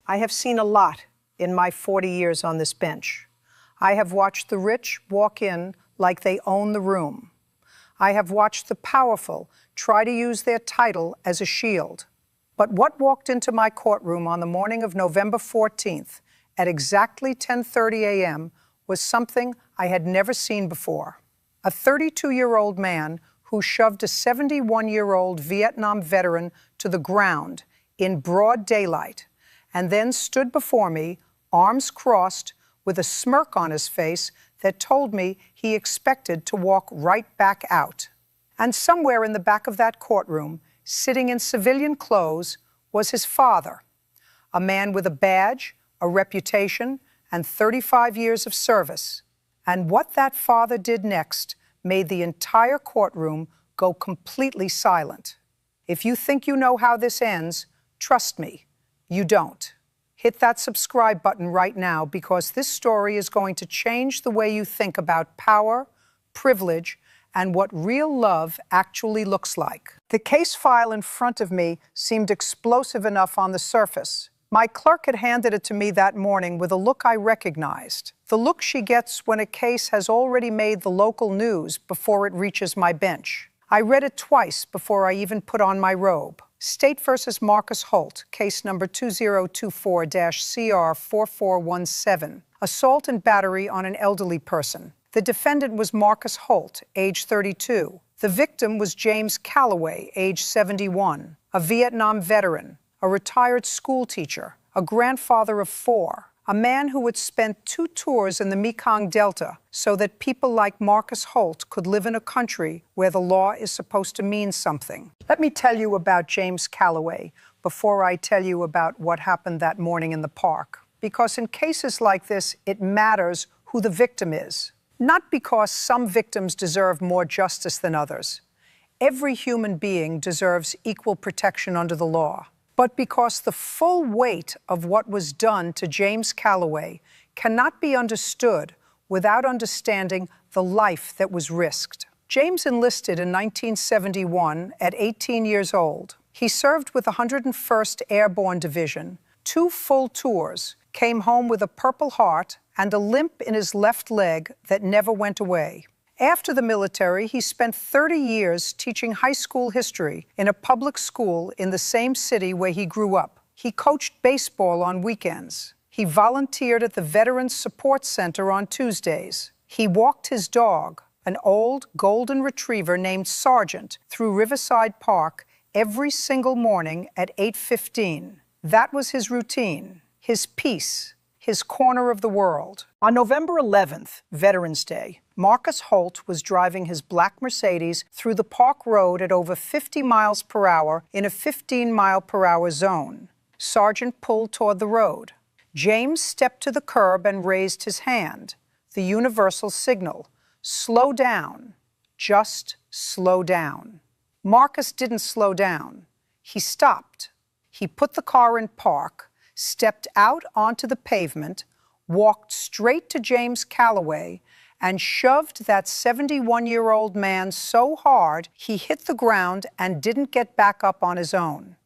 I have seen a lot in my 40 years on this bench. I have watched the rich walk in like they own the room. I have watched the powerful try to use their title as a shield. But what walked into my courtroom on the morning of November 14th at exactly 10:30 a.m. was something I had never seen before. A 32-year-old man who shoved a 71-year-old Vietnam veteran to the ground in broad daylight and then stood before me, arms crossed, with a smirk on his face that told me he expected to walk right back out. And somewhere in the back of that courtroom, sitting in civilian clothes, was his father, a man with a badge, a reputation, and 35 years of service. And what that father did next made the entire courtroom go completely silent. If you think you know how this ends, trust me, you don't. Hit that subscribe button right now, because this story is going to change the way you think about power, privilege, and what real love actually looks like. The case file in front of me seemed explosive enough on the surface. My clerk had handed it to me that morning with a look I recognized. The look she gets when a case has already made the local news before it reaches my bench. I read it twice before I even put on my robe. State versus Marcus Holt, case number 2024-CR4417, assault and battery on an elderly person. The defendant was Marcus Holt, age 32. The victim was James Calloway, age 71, a Vietnam veteran, a retired school teacher, a grandfather of 4, a man who had spent 2 tours in the Mekong Delta so that people like Marcus Holt could live in a country where the law is supposed to mean something. Let me tell you about James Calloway before I tell you about what happened that morning in the park. Because in cases like this, it matters who the victim is. Not because some victims deserve more justice than others. Every human being deserves equal protection under the law. But because the full weight of what was done to James Calloway cannot be understood without understanding the life that was risked. James enlisted in 1971 at 18 years old. He served with the 101st Airborne Division, 2 full tours, came home with a Purple Heart and a limp in his left leg that never went away. After the military, he spent 30 years teaching high school history in a public school in the same city where he grew up. He coached baseball on weekends. He volunteered at the Veterans Support Center on Tuesdays. He walked his dog, an old golden retriever named Sergeant, through Riverside Park every single morning at 8:15. That was his routine, his peace, his corner of the world. On November 11th, Veterans Day, Marcus Holt was driving his black Mercedes through the Park Road at over 50 miles per hour in a 15-mile-per-hour zone. Sergeant pulled toward the road. James stepped to the curb and raised his hand, the universal signal. Slow down. Just slow down. Marcus didn't slow down. He stopped. He put the car in park, stepped out onto the pavement, walked straight to James Calloway, and shoved that 71-year-old man so hard he hit the ground and didn't get back up on his own.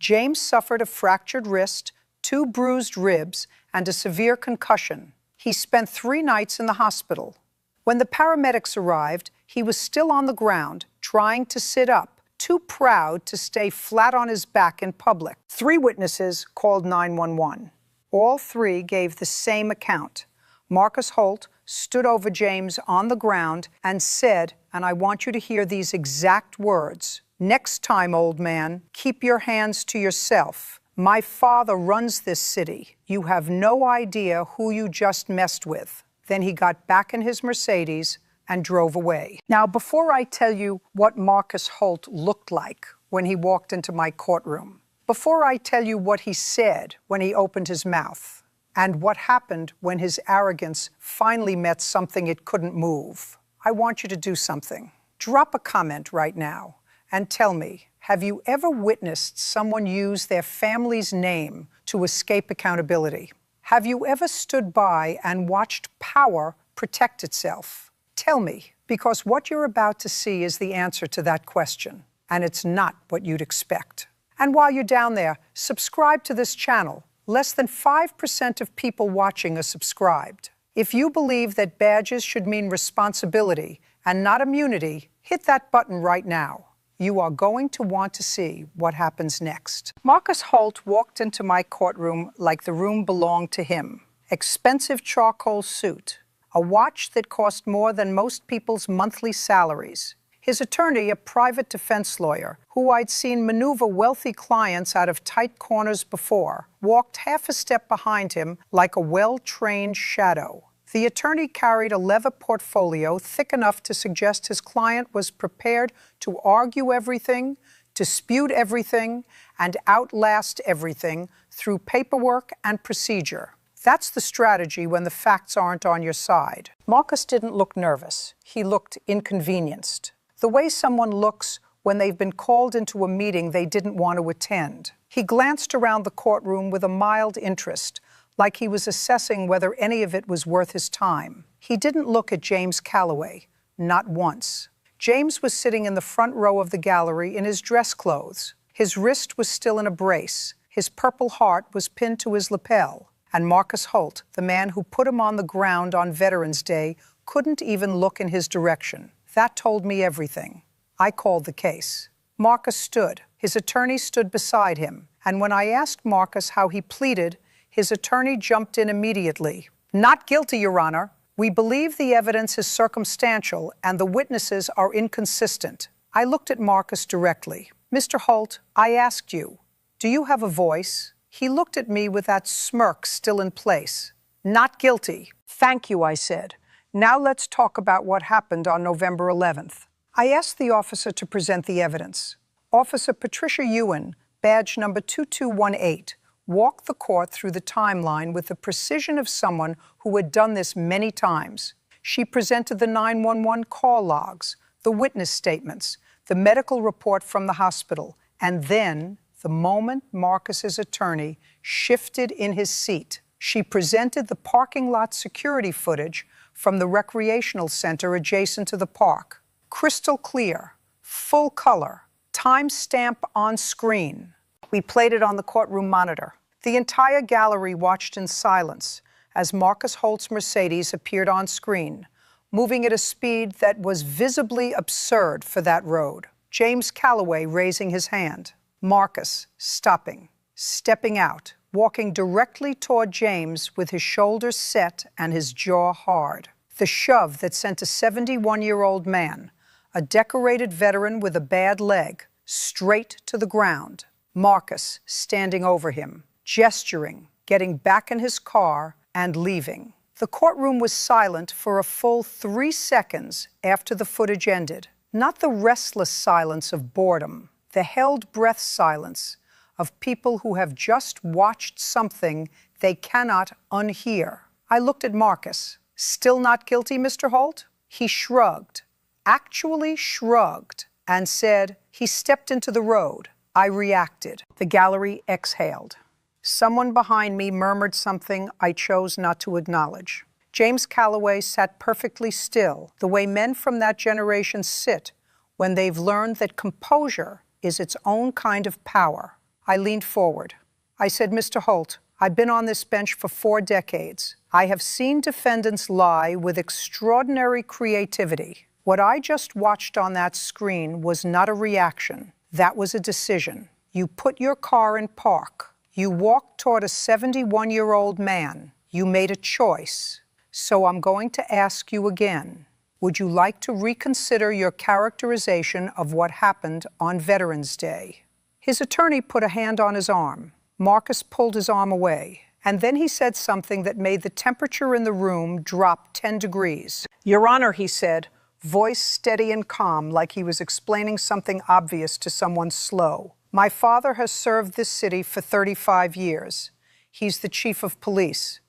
James suffered a fractured wrist, 2 bruised ribs, and a severe concussion. He spent 3 nights in the hospital. When the paramedics arrived, he was still on the ground, trying to sit up, too proud to stay flat on his back in public. 3 witnesses called 911. All 3 gave the same account. Marcus Holt stood over James on the ground and said, and I want you to hear these exact words, "Next time, old man, keep your hands to yourself. My father runs this city. You have no idea who you just messed with." Then he got back in his Mercedes and drove away. Now, before I tell you what Marcus Holt looked like when he walked into my courtroom, before I tell you what he said when he opened his mouth, and what happened when his arrogance finally met something it couldn't move, I want you to do something. Drop a comment right now and tell me, have you ever witnessed someone use their family's name to escape accountability? Have you ever stood by and watched power protect itself? Tell me, because what you're about to see is the answer to that question, and it's not what you'd expect. And while you're down there, subscribe to this channel Less than 5% of people watching are subscribed. If you believe that badges should mean responsibility and not immunity, hit that button right now. You are going to want to see what happens next. Marcus Holt walked into my courtroom like the room belonged to him. Expensive charcoal suit, a watch that cost more than most people's monthly salaries. His attorney, a private defense lawyer, who I'd seen maneuver wealthy clients out of tight corners before, walked half a step behind him like a well-trained shadow. The attorney carried a leather portfolio thick enough to suggest his client was prepared to argue everything, dispute everything, and outlast everything through paperwork and procedure. That's the strategy when the facts aren't on your side. Marcus didn't look nervous. He looked inconvenienced. The way someone looks when they've been called into a meeting they didn't want to attend. He glanced around the courtroom with a mild interest, like he was assessing whether any of it was worth his time. He didn't look at James Calloway, not once. James was sitting in the front row of the gallery in his dress clothes. His wrist was still in a brace. His Purple Heart was pinned to his lapel. And Marcus Holt, the man who put him on the ground on Veterans Day, couldn't even look in his direction. That told me everything. I called the case. Marcus stood. His attorney stood beside him. And when I asked Marcus how he pleaded, his attorney jumped in immediately. Not guilty, Your Honor. We believe the evidence is circumstantial and the witnesses are inconsistent. I looked at Marcus directly. Mr. Holt, I asked you, do you have a voice? He looked at me with that smirk still in place. Not guilty. Thank you, I said. Now let's talk about what happened on November 11th. I asked the officer to present the evidence. Officer Patricia Ewan, badge number 2218, walked the court through the timeline with the precision of someone who had done this many times. She presented the 911 call logs, the witness statements, the medical report from the hospital, and then, the moment Marcus's attorney shifted in his seat, she presented the parking lot security footage from the recreational center adjacent to the park. Crystal clear, full color, timestamp on screen. We played it on the courtroom monitor. The entire gallery watched in silence as Marcus Holt's Mercedes appeared on screen, moving at a speed that was visibly absurd for that road. James Calloway raising his hand. Marcus stopping, stepping out, walking directly toward James with his shoulders set and his jaw hard. The shove that sent a 71-year-old man, a decorated veteran with a bad leg, straight to the ground. Marcus standing over him, gesturing, getting back in his car, and leaving. The courtroom was silent for a full 3 seconds after the footage ended. Not the restless silence of boredom, the held-breath silence of people who have just watched something they cannot unhear. I looked at Marcus. Still not guilty, Mr. Holt? He shrugged, actually shrugged, and said, he stepped into the road. I reacted. The gallery exhaled. Someone behind me murmured something I chose not to acknowledge. James Calloway sat perfectly still, the way men from that generation sit when they've learned that composure is its own kind of power. I leaned forward. I said, Mr. Holt, I've been on this bench for 4 decades. I have seen defendants lie with extraordinary creativity. What I just watched on that screen was not a reaction. That was a decision. You put your car in park. You walked toward a 71-year-old man. You made a choice. So I'm going to ask you again. Would you like to reconsider your characterization of what happened on Veterans Day? His attorney put a hand on his arm. Marcus pulled his arm away. And then he said something that made the temperature in the room drop 10 degrees. Your Honor, he said, voice steady and calm, like he was explaining something obvious to someone slow. My father has served this city for 35 years. He's the chief of police.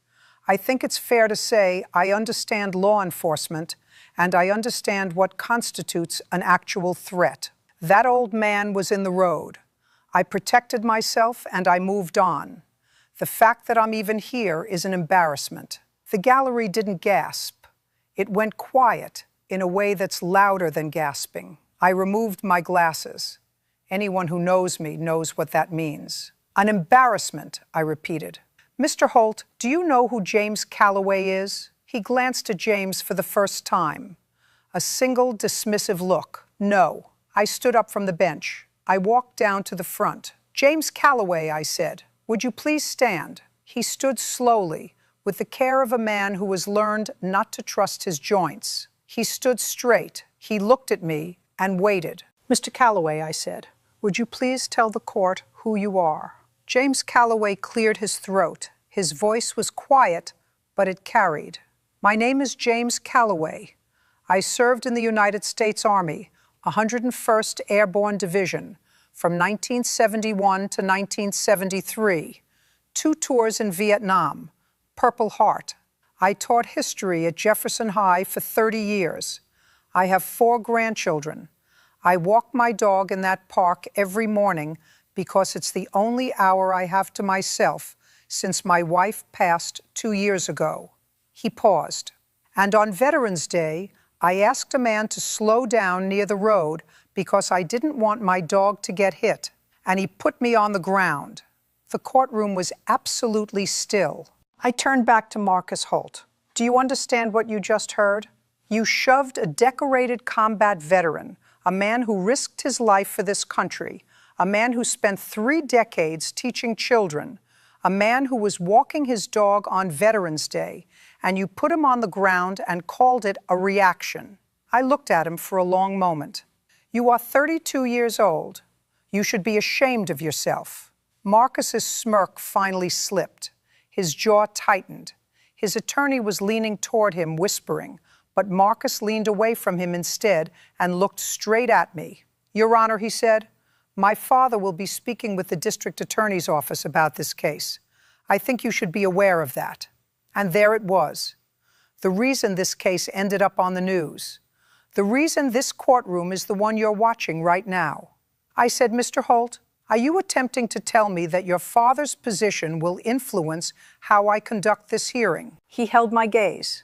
I think it's fair to say I understand law enforcement, and I understand what constitutes an actual threat. That old man was in the road. I protected myself and I moved on. The fact that I'm even here is an embarrassment. The gallery didn't gasp. It went quiet in a way that's louder than gasping. I removed my glasses. Anyone who knows me knows what that means. An embarrassment, I repeated. Mr. Holt, do you know who James Calloway is? He glanced at James for the first time. A single dismissive look. No. I stood up from the bench. I walked down to the front. James Calloway, I said, would you please stand? He stood slowly, with the care of a man who has learned not to trust his joints. He stood straight. He looked at me and waited. Mr. Calloway, I said, would you please tell the court who you are? James Calloway cleared his throat. His voice was quiet, but it carried. My name is James Calloway. I served in the United States Army, 101st Airborne Division, from 1971 to 1973. 2 tours in Vietnam, Purple Heart. I taught history at Jefferson High for 30 years. I have 4 grandchildren. I walk my dog in that park every morning because it's the only hour I have to myself since my wife passed 2 years ago. He paused. And on Veterans Day, I asked a man to slow down near the road because I didn't want my dog to get hit, and he put me on the ground. The courtroom was absolutely still. I turned back to Marcus Holt. Do you understand what you just heard? You shoved a decorated combat veteran, a man who risked his life for this country, a man who spent 3 decades teaching children, a man who was walking his dog on Veterans Day, and you put him on the ground and called it a reaction. I looked at him for a long moment. You are 32 years old. You should be ashamed of yourself. Marcus's smirk finally slipped. His jaw tightened. His attorney was leaning toward him, whispering, but Marcus leaned away from him instead and looked straight at me. Your Honor, he said, my father will be speaking with the district attorney's office about this case. I think you should be aware of that. And there it was. The reason this case ended up on the news. The reason this courtroom is the one you're watching right now. I said, Mr. Holt, are you attempting to tell me that your father's position will influence how I conduct this hearing? He held my gaze.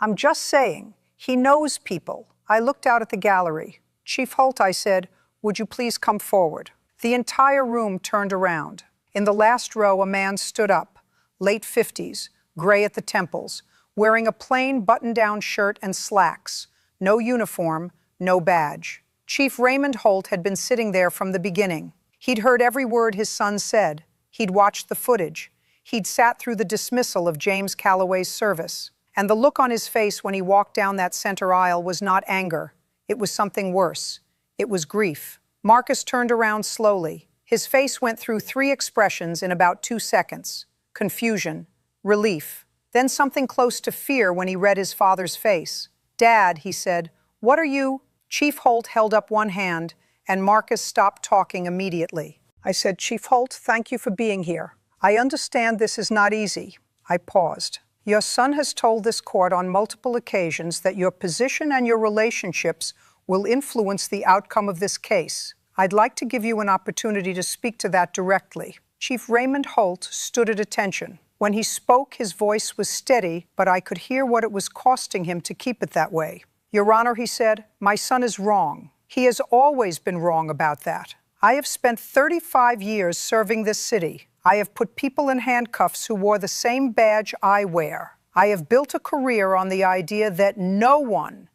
I'm just saying, he knows people. I looked out at the gallery. Chief Holt, I said, would you please come forward? The entire room turned around. In the last row, a man stood up, late 50s, gray at the temples, wearing a plain button-down shirt and slacks. No uniform, no badge. Chief Raymond Holt had been sitting there from the beginning. He'd heard every word his son said. He'd watched the footage. He'd sat through the dismissal of James Calloway's service. And the look on his face when he walked down that center aisle was not anger. It was something worse. It was grief. Marcus turned around slowly. His face went through 3 expressions in about 2 seconds. Confusion, relief, then something close to fear when he read his father's face. Dad, he said, what are you? Chief Holt held up one hand, and Marcus stopped talking immediately. I said, Chief Holt, thank you for being here. I understand this is not easy. I paused. Your son has told this court on multiple occasions that your position and your relationships will influence the outcome of this case. I'd like to give you an opportunity to speak to that directly. Chief Raymond Holt stood at attention. When he spoke, his voice was steady, but I could hear what it was costing him to keep it that way. Your Honor, he said, my son is wrong. He has always been wrong about that. I have spent 35 years serving this city. I have put people in handcuffs who wore the same badge I wear. I have built a career on the idea that no one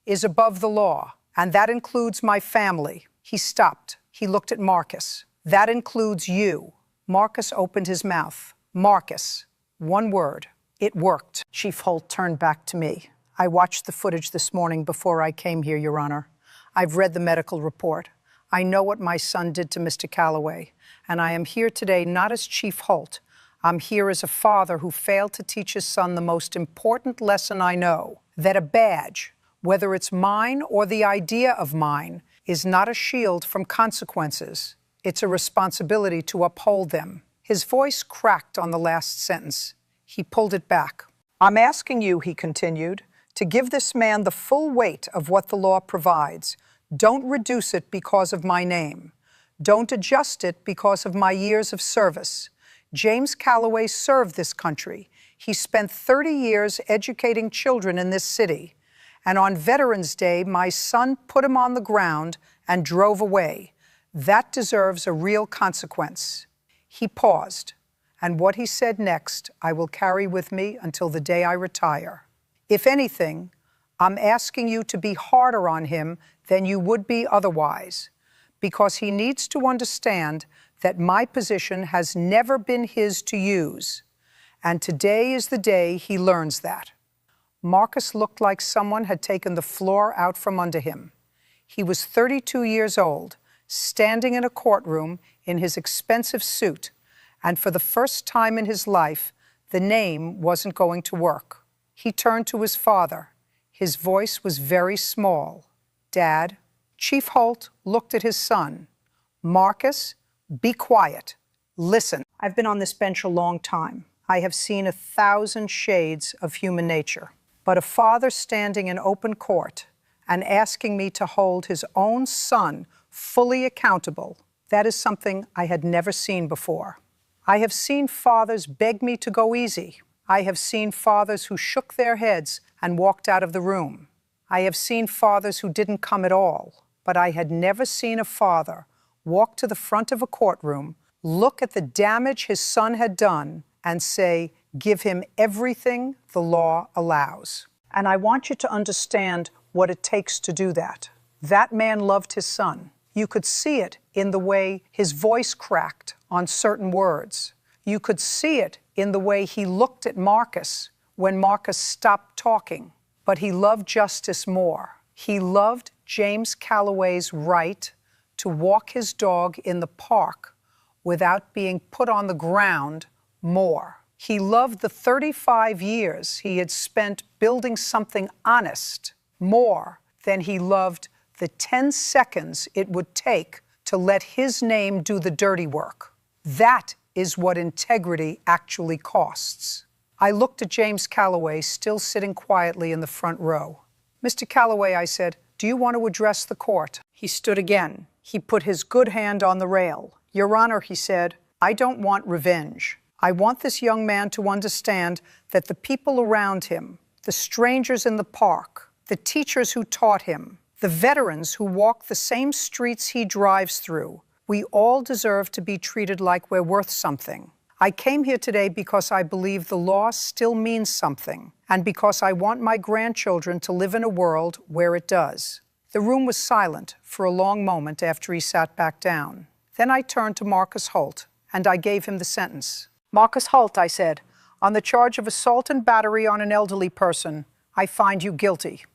is above the law, and that includes my family. He stopped. He looked at Marcus. That includes you. Marcus opened his mouth. Marcus. One word. It worked. Chief Holt turned back to me. I watched the footage this morning before I came here, Your Honor. I've read the medical report. I know what my son did to Mr. Calloway, and I am here today not as Chief Holt. I'm here as a father who failed to teach his son the most important lesson I know, that a badge, whether it's mine or the idea of mine, is not a shield from consequences. It's a responsibility to uphold them. His voice cracked on the last sentence. He pulled it back. I'm asking you, he continued, to give this man the full weight of what the law provides. Don't reduce it because of my name. Don't adjust it because of my years of service. James Calloway served this country. He spent 30 years educating children in this city. And on Veterans Day, my son put him on the ground and drove away. That deserves a real consequence." He paused, and what he said next I will carry with me until the day I retire. "If anything, I'm asking you to be harder on him than you would be otherwise, because he needs to understand that my position has never been his to use, and today is the day he learns that." Marcus looked like someone had taken the floor out from under him. He was 32 years old, standing in a courtroom in his expensive suit, and for the first time in his life, the name wasn't going to work. He turned to his father. His voice was very small. "Dad." Chief Holt looked at his son. "Marcus, be quiet. Listen." I've been on this bench a long time. I have seen 1,000 shades of human nature. But a father standing in open court and asking me to hold his own son fully accountable, that is something I had never seen before. I have seen fathers beg me to go easy. I have seen fathers who shook their heads and walked out of the room. I have seen fathers who didn't come at all, but I had never seen a father walk to the front of a courtroom, look at the damage his son had done, and say, "Give him everything the law allows." And I want you to understand what it takes to do that. That man loved his son. You could see it in the way his voice cracked on certain words. You could see it in the way he looked at Marcus when Marcus stopped talking. But he loved justice more. He loved James Calloway's right to walk his dog in the park without being put on the ground more. He loved the 35 years he had spent building something honest more than he loved the 10 seconds it would take to let his name do the dirty work. That is what integrity actually costs. I looked at James Calloway, still sitting quietly in the front row. "Mr. Calloway," I said, "do you want to address the court?" He stood again. He put his good hand on the rail. "Your Honor," he said, "I don't want revenge. I want this young man to understand that the people around him, the strangers in the park, the teachers who taught him, the veterans who walk the same streets he drives through, we all deserve to be treated like we're worth something. I came here today because I believe the law still means something, and because I want my grandchildren to live in a world where it does." The room was silent for a long moment after he sat back down. Then I turned to Marcus Holt, and I gave him the sentence. "Marcus Holt," I said, "on the charge of assault and battery on an elderly person, I find you guilty.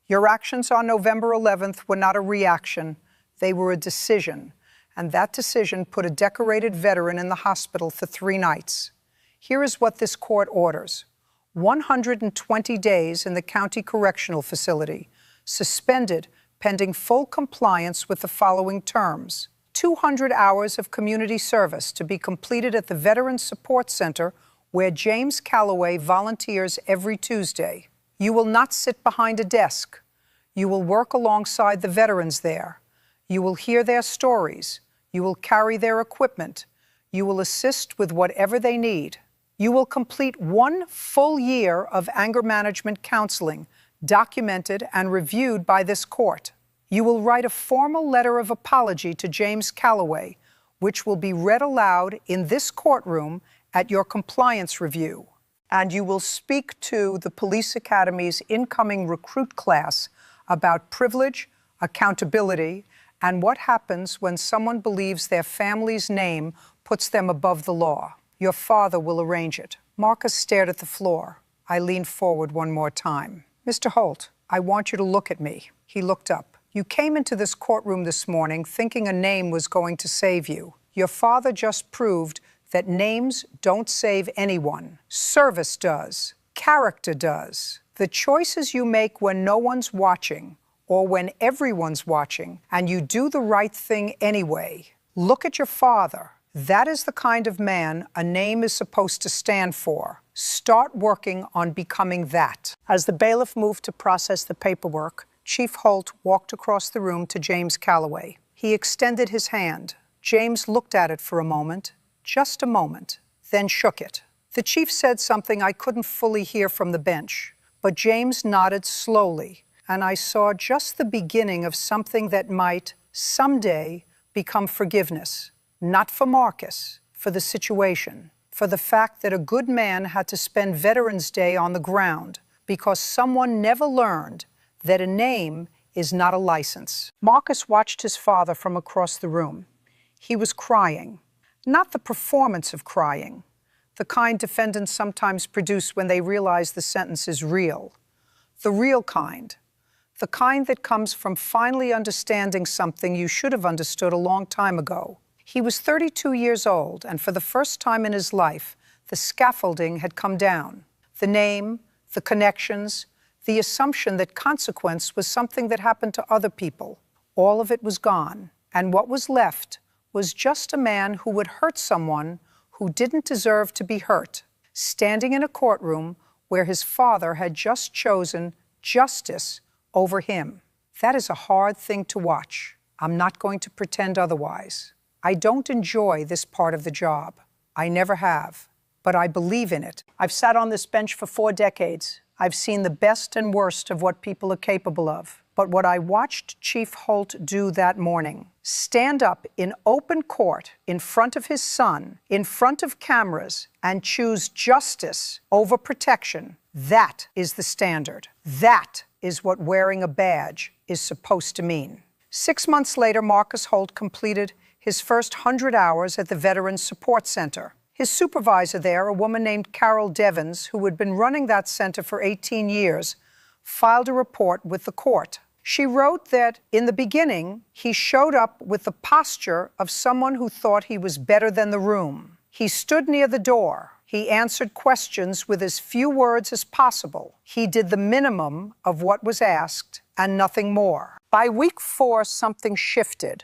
Your actions on November 11th were not a reaction, they were a decision, and that decision put a decorated veteran in the hospital for 3 nights. Here is what this court orders: 120 days in the county correctional facility, suspended pending full compliance with the following terms: 200 hours of community service to be completed at the Veterans Support Center, where James Calloway volunteers every Tuesday. You will not sit behind a desk. You will work alongside the veterans there. You will hear their stories. You will carry their equipment. You will assist with whatever they need. You will complete 1 full year of anger management counseling, documented and reviewed by this court. You will write a formal letter of apology to James Calloway, which will be read aloud in this courtroom at your compliance review. And you will speak to the Police Academy's incoming recruit class about privilege, accountability, and what happens when someone believes their family's name puts them above the law. Your father will arrange it." Marcus stared at the floor. I leaned forward one more time. "Mr. Holt, I want you to look at me." He looked up. "You came into this courtroom this morning thinking a name was going to save you. Your father just proved that names don't save anyone. Service does. Character does. The choices you make when no one's watching, or when everyone's watching, and you do the right thing anyway. Look at your father. That is the kind of man a name is supposed to stand for. Start working on becoming that." As the bailiff moved to process the paperwork, Chief Holt walked across the room to James Calloway. He extended his hand. James looked at it for a moment, just a moment, then shook it. The chief said something I couldn't fully hear from the bench, but James nodded slowly, and I saw just the beginning of something that might, someday, become forgiveness, not for Marcus, for the situation, for the fact that a good man had to spend Veterans Day on the ground because someone never learned that a name is not a license. Marcus watched his father from across the room. He was crying, not the performance of crying, the kind defendants sometimes produce when they realize the sentence is real. The real kind. The kind that comes from finally understanding something you should have understood a long time ago. He was 32 years old, and for the first time in his life, the scaffolding had come down. The name, the connections, the assumption that consequence was something that happened to other people. All of it was gone, and what was left was just a man who would hurt someone who didn't deserve to be hurt, standing in a courtroom where his father had just chosen justice over him. That is a hard thing to watch. I'm not going to pretend otherwise. I don't enjoy this part of the job. I never have, but I believe in it. I've sat on this bench for 4 decades. I've seen the best and worst of what people are capable of. But what I watched Chief Holt do that morning, stand up in open court in front of his son, in front of cameras, and choose justice over protection, that is the standard. That is what wearing a badge is supposed to mean. 6 months later, Marcus Holt completed his first 100 hours at the Veterans Support Center. His supervisor there, a woman named Carol Devins, who had been running that center for 18 years, filed a report with the court. She wrote that, in the beginning, he showed up with the posture of someone who thought he was better than the room. He stood near the door. He answered questions with as few words as possible. He did the minimum of what was asked and nothing more. By week 4, something shifted.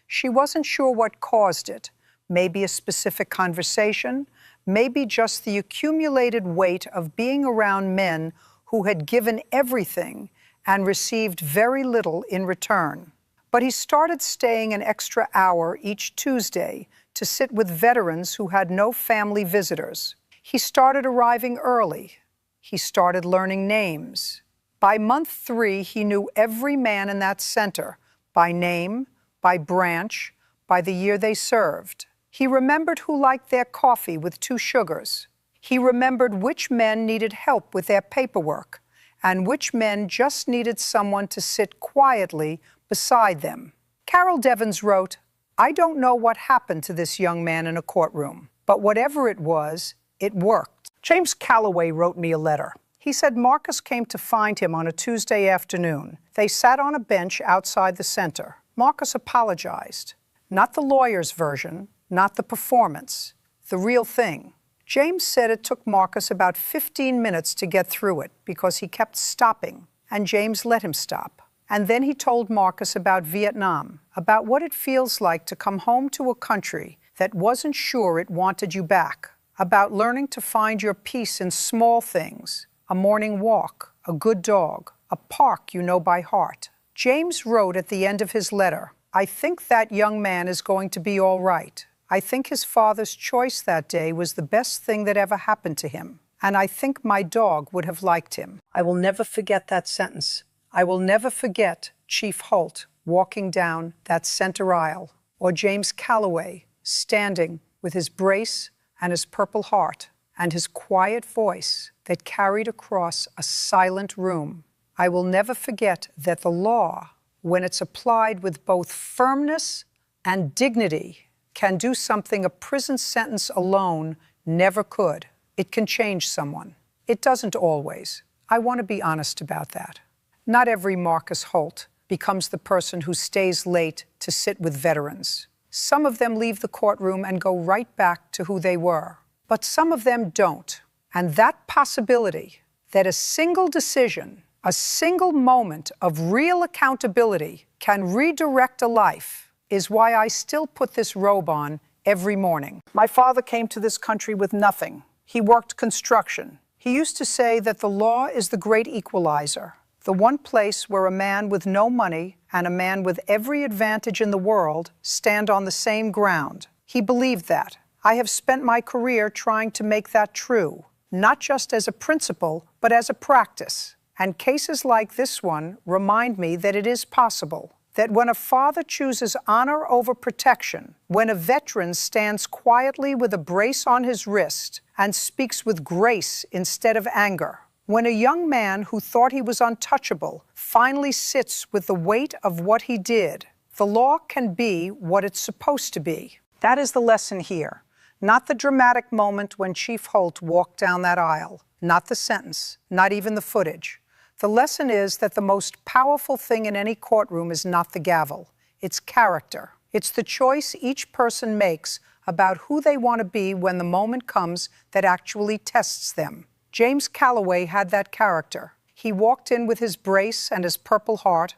She wasn't sure what caused it. Maybe a specific conversation, maybe just the accumulated weight of being around men who had given everything and received very little in return. But he started staying an extra hour each Tuesday to sit with veterans who had no family visitors. He started arriving early. He started learning names. By month 3, he knew every man in that center, by name, by branch, by the year they served. He remembered who liked their coffee with 2 sugars. He remembered which men needed help with their paperwork and which men just needed someone to sit quietly beside them. Carol Devins wrote, "I don't know what happened to this young man in a courtroom, but whatever it was, it worked." James Calloway wrote me a letter. He said Marcus came to find him on a Tuesday afternoon. They sat on a bench outside the center. Marcus apologized. Not the lawyer's version, not the performance, the real thing. James said it took Marcus about 15 minutes to get through it because he kept stopping, and James let him stop. And then he told Marcus about Vietnam, about what it feels like to come home to a country that wasn't sure it wanted you back, about learning to find your peace in small things, a morning walk, a good dog, a park you know by heart. James wrote at the end of his letter, "I think that young man is going to be all right. I think his father's choice that day was the best thing that ever happened to him, and I think my dog would have liked him." I will never forget that sentence. I will never forget Chief Holt walking down that center aisle, or James Calloway standing with his brace and his Purple Heart and his quiet voice that carried across a silent room. I will never forget that the law, when it's applied with both firmness and dignity, can do something a prison sentence alone never could. It can change someone. It doesn't always. I want to be honest about that. Not every Marcus Holt becomes the person who stays late to sit with veterans. Some of them leave the courtroom and go right back to who they were. But some of them don't. And that possibility, that a single decision, a single moment of real accountability can redirect a life, is why I still put this robe on every morning. My father came to this country with nothing. He worked construction. He used to say that the law is the great equalizer, the one place where a man with no money and a man with every advantage in the world stand on the same ground. He believed that. I have spent my career trying to make that true, not just as a principle, but as a practice. And cases like this one remind me that it is possible. that when a father chooses honor over protection, when a veteran stands quietly with a brace on his wrist and speaks with grace instead of anger, when a young man who thought he was untouchable finally sits with the weight of what he did, the law can be what it's supposed to be. That is the lesson here, not the dramatic moment when Chief Holt walked down that aisle, not the sentence, not even the footage. The lesson is that the most powerful thing in any courtroom is not the gavel. It's character. It's the choice each person makes about who they want to be when the moment comes that actually tests them. James Calloway had that character. He walked in with his brace and his Purple Heart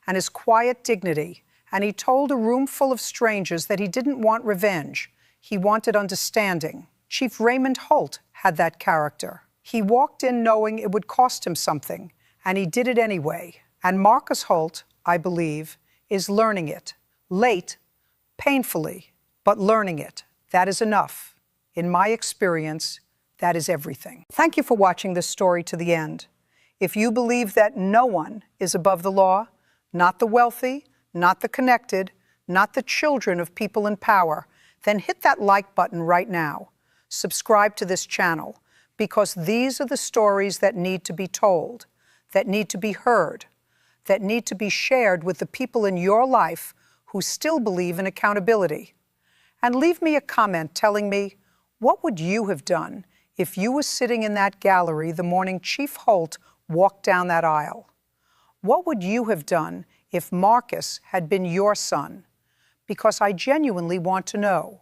and his quiet dignity, and he told a room full of strangers that he didn't want revenge. He wanted understanding. Chief Raymond Holt had that character. He walked in knowing it would cost him something, and he did it anyway. And Marcus Holt, I believe, is learning it. Late, painfully, but learning it. That is enough. In my experience, that is everything. Thank you for watching this story to the end. If you believe that no one is above the law, not the wealthy, not the connected, not the children of people in power, then hit that like button right now. Subscribe to this channel, because these are the stories that need to be told, that need to be heard, that need to be shared with the people in your life who still believe in accountability. And leave me a comment telling me, what would you have done if you were sitting in that gallery the morning Chief Holt walked down that aisle? What would you have done if Marcus had been your son? Because I genuinely want to know.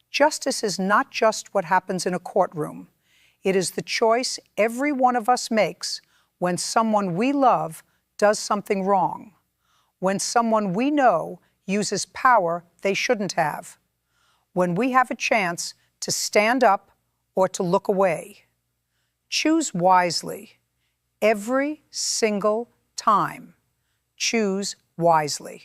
Justice is not just what happens in a courtroom. It is the choice every one of us makes when someone we love does something wrong, when someone we know uses power they shouldn't have, when we have a chance to stand up or to look away. Choose wisely. Every single time. Choose wisely.